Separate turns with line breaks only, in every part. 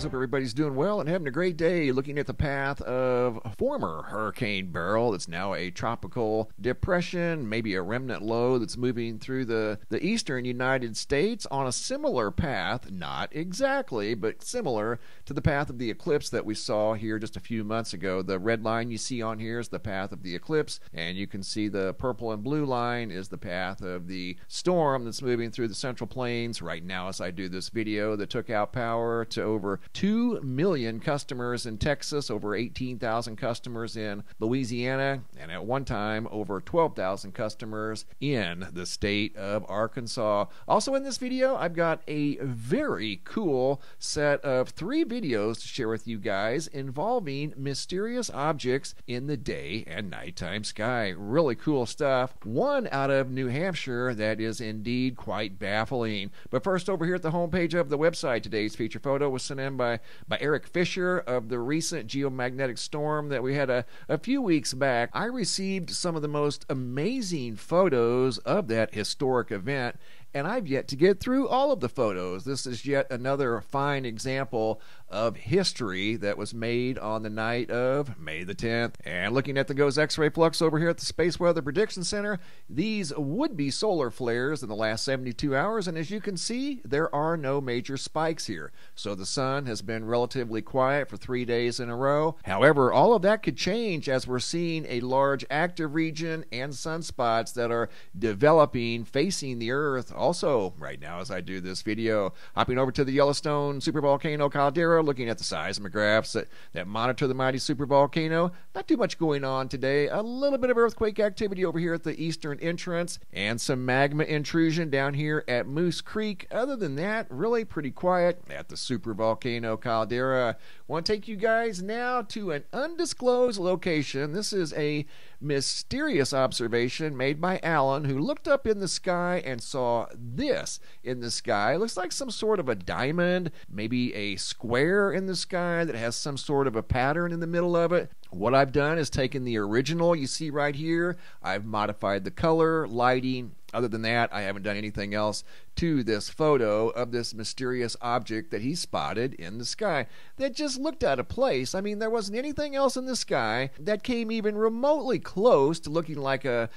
guys. Hope everybody's doing well and having a great day looking at the path of former Hurricane Beryl. It's now a tropical depression, maybe a remnant low that's moving through the eastern United States on a similar path, not exactly, but similar to the path of the eclipse that we saw here just a few months ago. The red line you see on here is the path of the eclipse, and you can see the purple and blue line is the path of the storm that's moving through the Central Plains right now as I do this video that took out power to over 2 million customers in Texas, over 18,000 customers in Louisiana, and at one time over 12,000 customers in the state of Arkansas. Also in this video, I've got a very cool set of 3 videos to share with you guys involving mysterious objects in the day and nighttime sky. Really cool stuff. One out of New Hampshire that is indeed quite baffling. But first, over here at the homepage of the website, today's feature photo was sent in by Eric Fisher of the recent geomagnetic storm that we had a few weeks back. I received some of the most amazing photos of that historic event, and I've yet to get through all of the photos. This is yet another fine example of history that was made on the night of May the 10th. And looking at the GOES X-ray flux over here at the Space Weather Prediction Center, these would be solar flares in the last 72 hours, and as you can see, there are no major spikes here. So the sun has been relatively quiet for 3 days in a row. However, all of that could change as we're seeing a large active region and sunspots that are developing facing the Earth also right now as I do this video. Hopping over to the Yellowstone supervolcano caldera, looking at the seismographs that monitor the mighty supervolcano. Not too much going on today. A little bit of earthquake activity over here at the eastern entrance and some magma intrusion down here at Moose Creek. Other than that, really pretty quiet at the supervolcano caldera. Want to take you guys now to an undisclosed location. This is a mysterious observation made by Alan, who looked up in the sky and saw this in the sky. It looks like some sort of a diamond, maybe a square in the sky that has some sort of a pattern in the middle of it. What I've done is taken the original you see right here. I've modified the color, lighting. Other than that, I haven't done anything else to this photo of this mysterious object that he spotted in the sky that just looked out of place. I mean, there wasn't anything else in the sky that came even remotely close to looking like a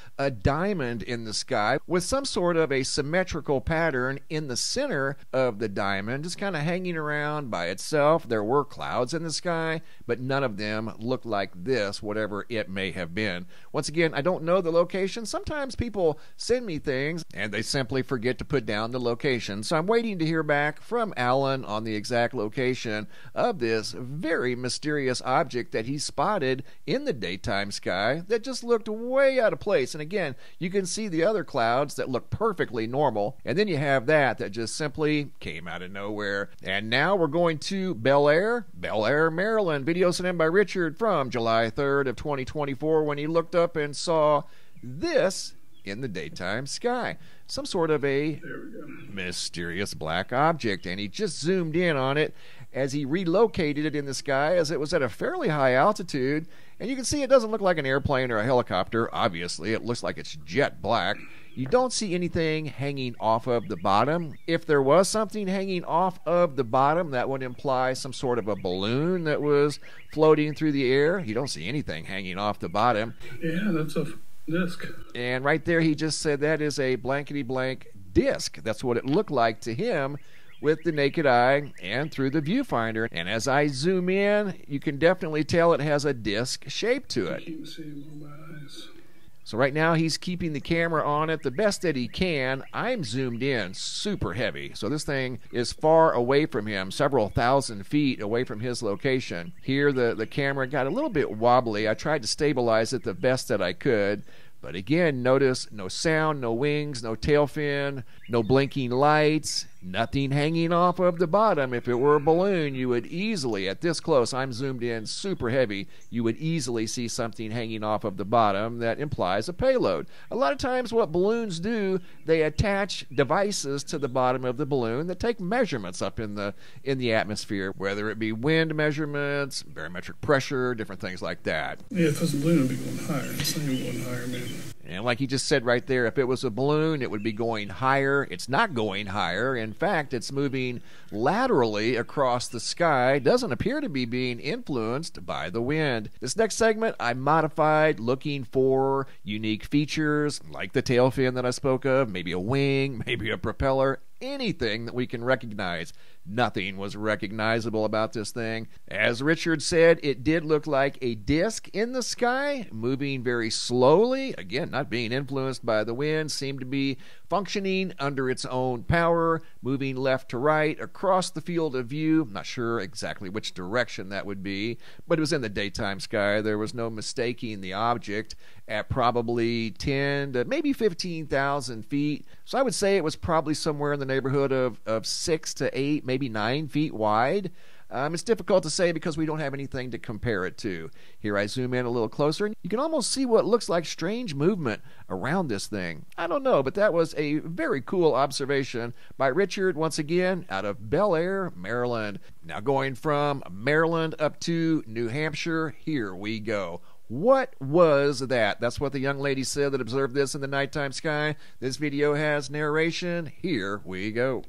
diamond in the sky with some sort of a symmetrical pattern in the center of the diamond, just kind of hanging around by itself. There were clouds in the sky, but none of them looked like this, whatever it may have been. Once again, I don't know the location. Sometimes people send me things and they simply forget to put down the location. So I'm waiting to hear back from Alan on the exact location of this very mysterious object that he spotted in the daytime sky that just looked way out of place. And again, you can see the other clouds that look perfectly normal, and then you have that just simply came out of nowhere. And now we're going to Bel Air, Maryland. Video sent in by Richard from July 3rd of 2024 when he looked up and saw this in the daytime sky. Some sort of a mysterious black object, and he just zoomed in on it as he relocated it in the sky as it was at a fairly high altitude. And you can see it doesn't look like an airplane or a helicopter. Obviously, it looks like it's jet black. You don't see anything hanging off of the bottom. If there was something hanging off of the bottom, that would imply some sort of a balloon that was floating through the air. You don't see anything hanging off the bottom.
Yeah, that's a disc.
And right there he just said that is a blankety blank disc. That's what it looked like to him with the naked eye and through the viewfinder. And as I zoom in, you can definitely tell it has a disc shape to it.
I keep seeing with my eyes.
So right now he's keeping the camera on it the best that he can. I'm zoomed in super heavy, so this thing is far away from him, several thousand feet away from his location. Here the camera got a little bit wobbly. I tried to stabilize it the best that I could. But again, notice no sound, no wings, no tail fin, no blinking lights, nothing hanging off of the bottom. If it were a balloon, you would easily, at this close, I'm zoomed in super heavy, you would easily see something hanging off of the bottom that implies a payload. A lot of times what balloons do, they attach devices to the bottom of the balloon that take measurements up in the atmosphere, whether it be wind measurements, barometric pressure, different things like that.
Yeah, if it's a balloon, it'd be going higher. It's not even going higher, man.
And like he just said right there, if it was a balloon, it would be going higher. It's not going higher. In fact, it's moving laterally across the sky. Doesn't appear to be being influenced by the wind. This next segment, I modified looking for unique features like the tail fin that I spoke of, maybe a wing, maybe a propeller, anything that we can recognize. Nothing was recognizable about this thing. As Richard said, it did look like a disc in the sky, moving very slowly. Again, not being influenced by the wind, seemed to be functioning under its own power, moving left to right across the field of view. I'm not sure exactly which direction that would be, but it was in the daytime sky. There was no mistaking the object at probably 10 to maybe 15,000 feet. So I would say it was probably somewhere in the neighborhood of 6 to 8, maybe 9 feet wide. It's difficult to say because we don't have anything to compare it to. Here I zoom in a little closer, and you can almost see what looks like strange movement around this thing. I don't know, but that was a very cool observation by Richard, once again, out of Bel Air, Maryland. Now going from Maryland up to New Hampshire, here we go. What was that? That's what the young lady said that observed this in the nighttime sky. This video has narration. Here we go.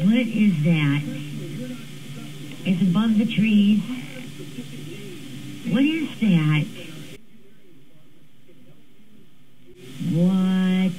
What is that? It's above the trees. What is that? What?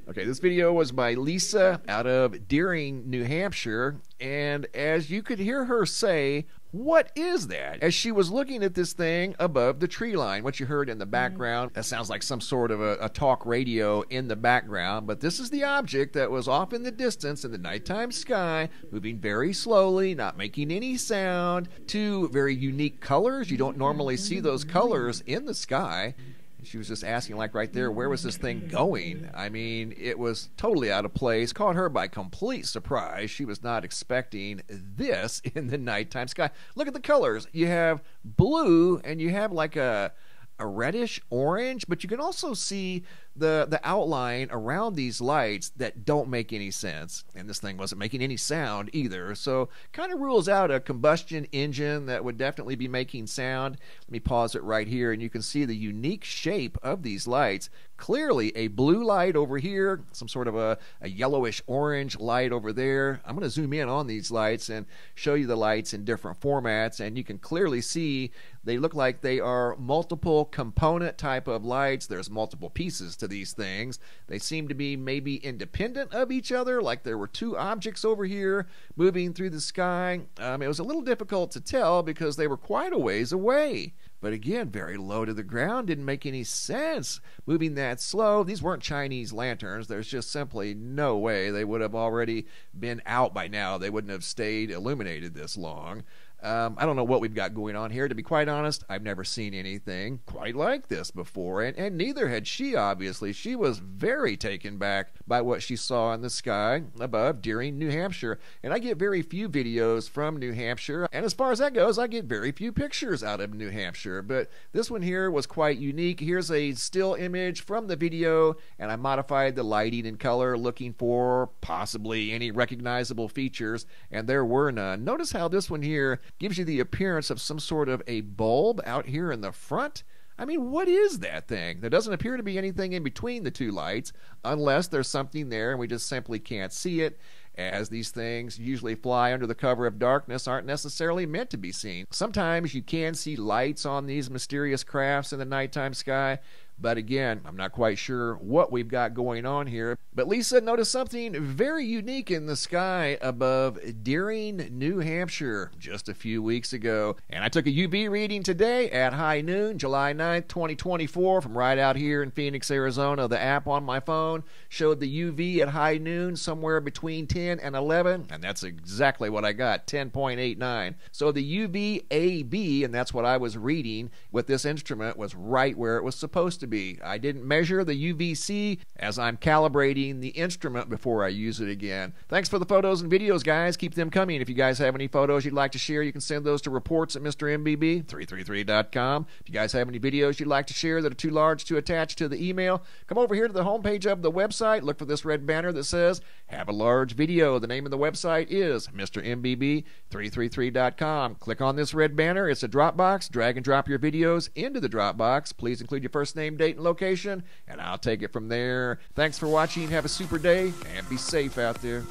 Okay, this video was by Lisa out of Deering, New Hampshire, and as you could hear her say, what is that? As she was looking at this thing above the tree line, what you heard in the background, that sounds like some sort of a talk radio in the background, but this is the object that was off in the distance in the nighttime sky, moving very slowly, not making any sound, two very unique colors. You don't normally see those colors in the sky. She was just asking, like right there, where was this thing going? I mean, it was totally out of place. Caught her by complete surprise. She was not expecting this in the nighttime sky. Look at the colors. You have blue and you have like a reddish orange, but you can also see the outline around these lights that don't make any sense. And this thing wasn't making any sound either. So kind of rules out a combustion engine that would definitely be making sound. Let me pause it right here and you can see the unique shape of these lights. Clearly a blue light over here, some sort of a yellowish orange light over there. I'm going to zoom in on these lights and show you the lights in different formats, and you can clearly see they look like they are multiple component type of lights. There's multiple pieces to these things. They seem to be maybe independent of each other, like there were two objects over here moving through the sky. It was a little difficult to tell because they were quite a ways away. But again, very low to the ground, didn't make any sense moving that slow. These weren't Chinese lanterns. There's just simply no way they would have already been out by now. They wouldn't have stayed illuminated this long. I don't know what we've got going on here. To be quite honest, I've never seen anything quite like this before, and neither had she, obviously. She was very taken back by what she saw in the sky above Deering, New Hampshire. And I get very few videos from New Hampshire, and as far as that goes, I get very few pictures out of New Hampshire. But this one here was quite unique. Here's a still image from the video, and I modified the lighting and color looking for possibly any recognizable features, and there were none. Notice how this one here gives you the appearance of some sort of a bulb out here in the front. I mean, what is that thing? There doesn't appear to be anything in between the two lights unless there's something there and we just simply can't see it, as these things usually fly under the cover of darkness, aren't necessarily meant to be seen. Sometimes you can see lights on these mysterious crafts in the nighttime sky, but again, I'm not quite sure what we've got going on here. But Lisa noticed something very unique in the sky above Deering, New Hampshire, just a few weeks ago. And I took a UV reading today at high noon, July 9th, 2024, from right out here in Phoenix, Arizona. The app on my phone showed the UV at high noon somewhere between 10 and 11, and that's exactly what I got, 10.89. So the UV AB, and that's what I was reading with this instrument, was right where it was supposed to be. I didn't measure the UVC as I'm calibrating the instrument before I use it again. Thanks for the photos and videos, guys. Keep them coming. If you guys have any photos you'd like to share, you can send those to reports at MrMBB333.com. If you guys have any videos you'd like to share that are too large to attach to the email, come over here to the homepage of the website. Look for this red banner that says, have a large video. The name of the website is MrMBB333.com. Click on this red banner. It's a Dropbox. Drag and drop your videos into the Dropbox. Please include your first name, date, and location, and I'll take it from there. Thanks for watching. Have a super day, and be safe out there.